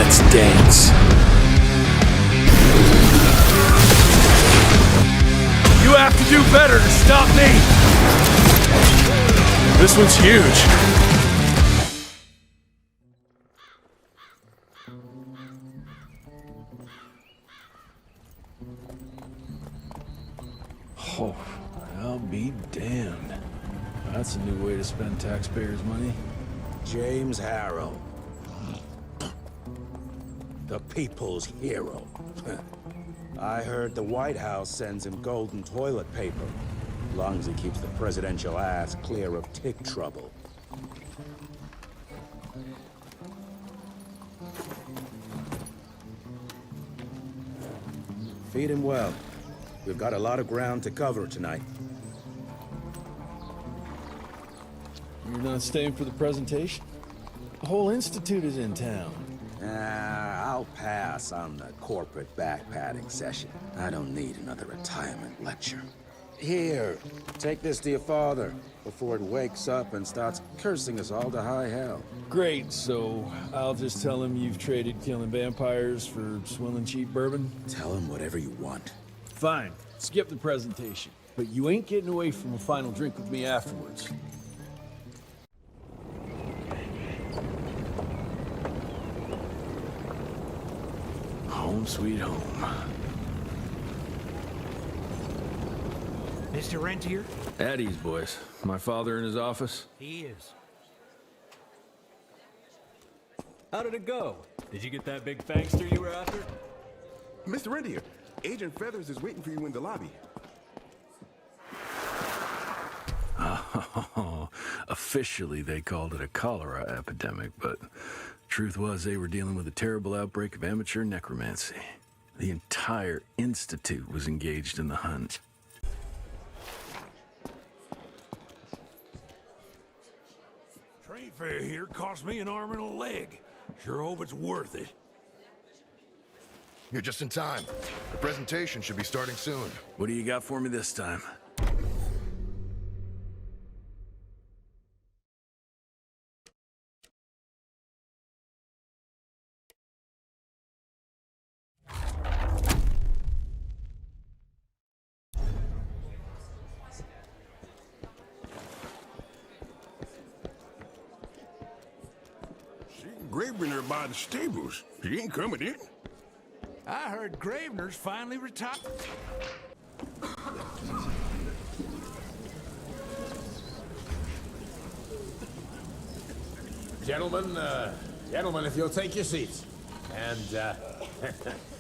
Let's dance. You have to do better to stop me. This one's huge. Oh, I'll be damned. That's a new way to spend taxpayers' money. James Harrow. The people's hero. I heard the White House sends him golden toilet paper. As long as he keeps the presidential ass clear of tick trouble. Feed him well. We've got a lot of ground to cover tonight. You're not staying for the presentation? The whole institute is in town. I'll pass on the corporate backpatting session. I don't need another retirement lecture. Here, take this to your father before it wakes up and starts cursing us all to high hell. Great, so I'll just tell him you've traded killing vampires for swilling cheap bourbon? Tell him whatever you want. Fine, skip the presentation. But you ain't getting away from a final drink with me afterwards. Home sweet home. Mr. Rentier? At ease, boys. My father in his office? He is. How did it go? Did you get that big fangster you were after? Mr. Rentier, Agent Feathers is waiting for you in the lobby. Oh, officially they called it a cholera epidemic, but truth was they were dealing with a terrible outbreak of amateur necromancy. The entire institute was engaged in the hunt. Train fare here cost me an arm and a leg. Sure hope it's worth it. You're just in time. The presentation should be starting soon. What do you got for me this time? Gravener by the stables. He ain't coming in. I heard Gravener's finally retired. Gentlemen, if you'll take your seats. And,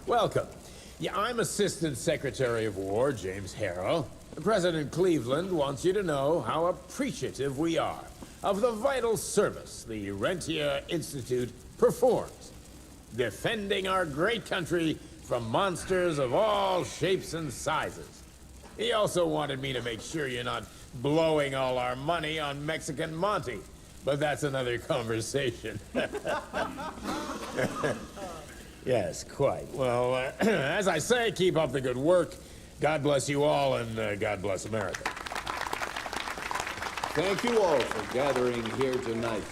welcome. Yeah, I'm Assistant Secretary of War, James Harrow. President Cleveland wants you to know how appreciative we are of the vital service the Rentier Institute performs, defending our great country from monsters of all shapes and sizes. He also wanted me to make sure you're not blowing all our money on Mexican Monty, but that's another conversation. Yes, quite. Well, as I say, keep up the good work. God bless you all, and God bless America. Thank you all for gathering here tonight.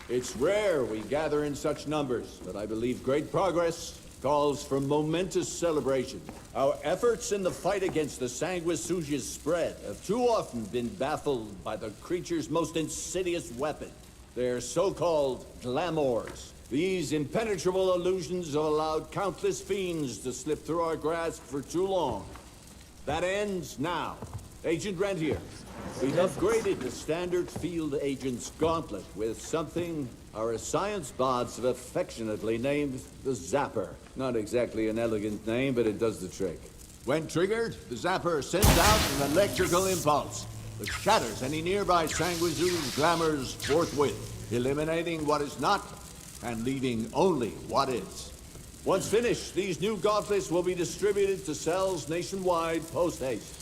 It's rare we gather in such numbers, but I believe great progress calls for momentous celebration. Our efforts in the fight against the sanguisuga's spread have too often been baffled by the creature's most insidious weapon, their so-called glamours. These impenetrable illusions have allowed countless fiends to slip through our grasp for too long. That ends now. Agent Rentier, we've upgraded the standard field agent's gauntlet with something our science bots have affectionately named the Zapper. Not exactly an elegant name, but it does the trick. When triggered, the Zapper sends out an electrical impulse that shatters any nearby sanguisuga's glamours forthwith, eliminating what is not and leaving only what is. Once finished, these new gauntlets will be distributed to cells nationwide post-haste,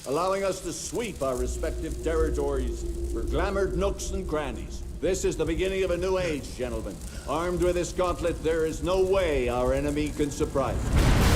allowing us to sweep our respective territories for glamored nooks and crannies. This is the beginning of a new age, gentlemen. Armed with this gauntlet, there is no way our enemy can surprise us.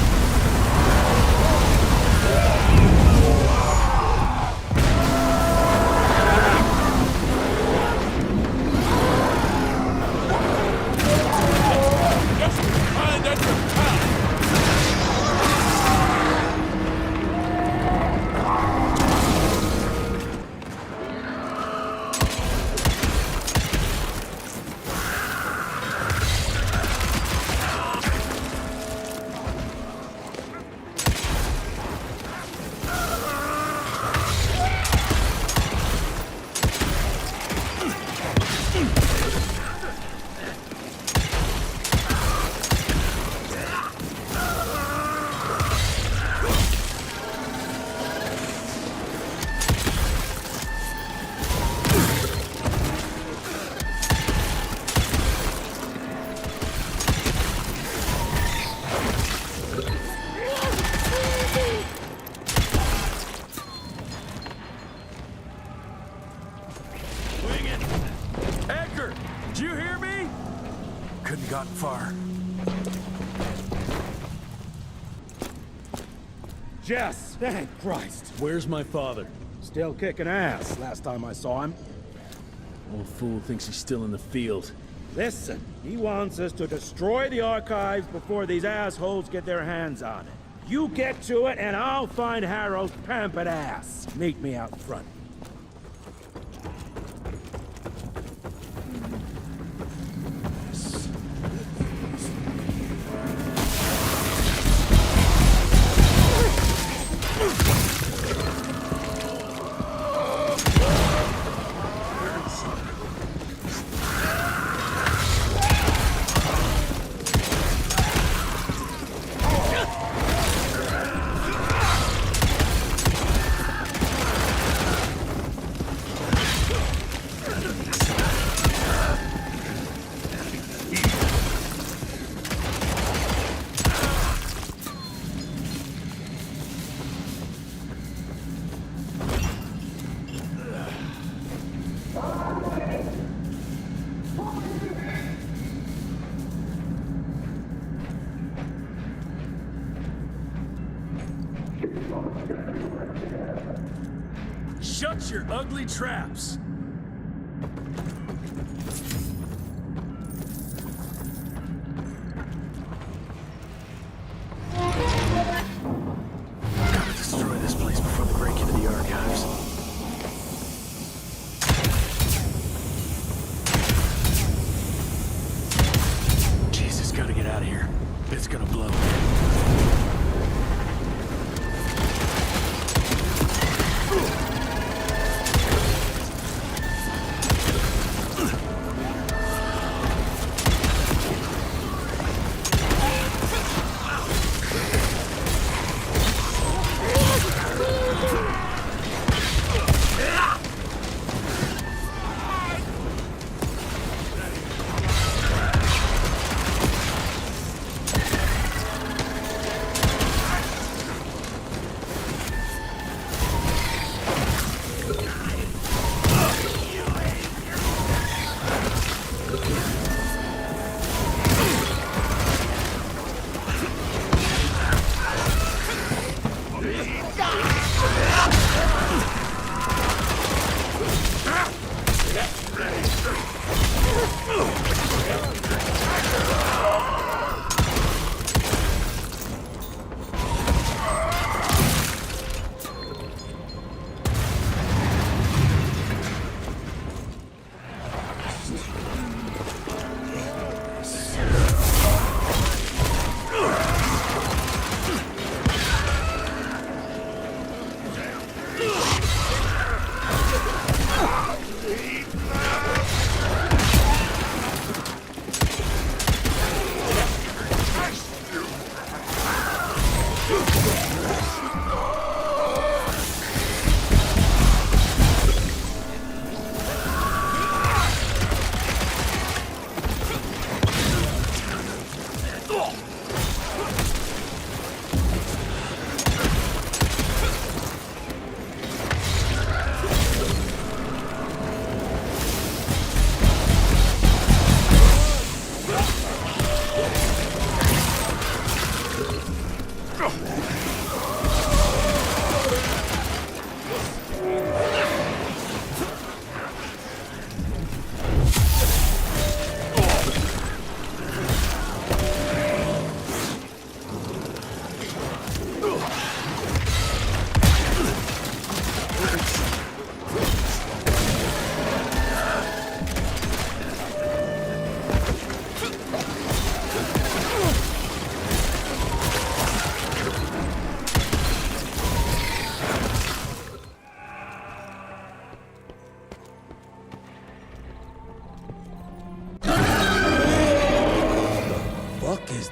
gotten far? Jess! Thank Christ! Where's my father? Still kicking ass last time I saw him. Old fool thinks he's still in the field. Listen, he wants us to destroy the archives before these assholes get their hands on it. You get to it, and I'll find Harrow's pampered ass. Meet me out front. Shut your ugly traps! Gotta destroy this place before they break into the archives. Jesus, gotta get out of here. It's gonna blow.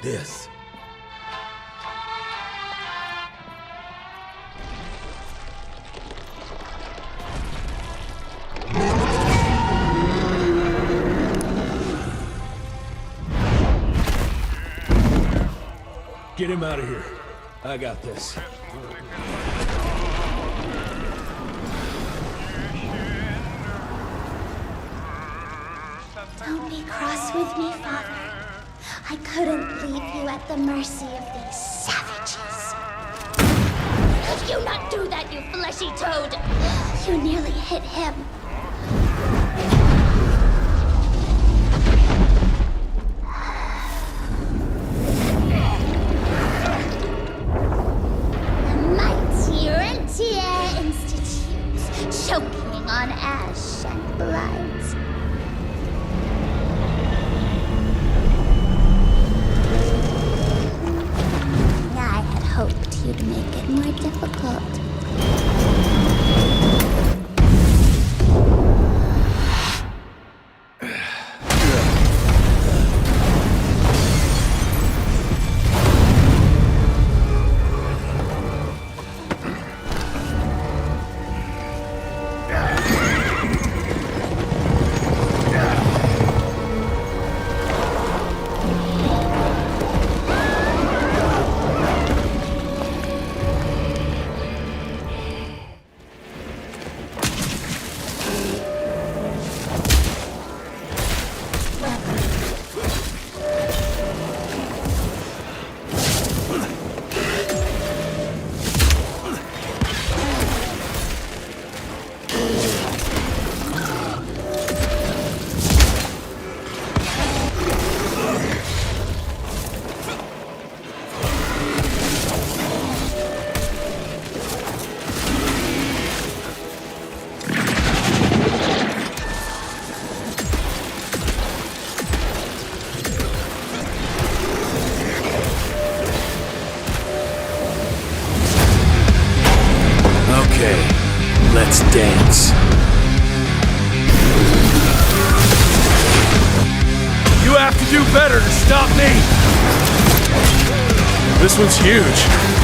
This. Get him out of here. I got this. Don't be cross with me, Father. I couldn't leave you at the mercy of these savages. Could you not do that, you fleshy toad? You nearly hit him. Mighty Rentier Institute, choking on ash and blood. I had hoped you'd make it more difficult. Okay, let's dance. You have to do better to stop me! This one's huge.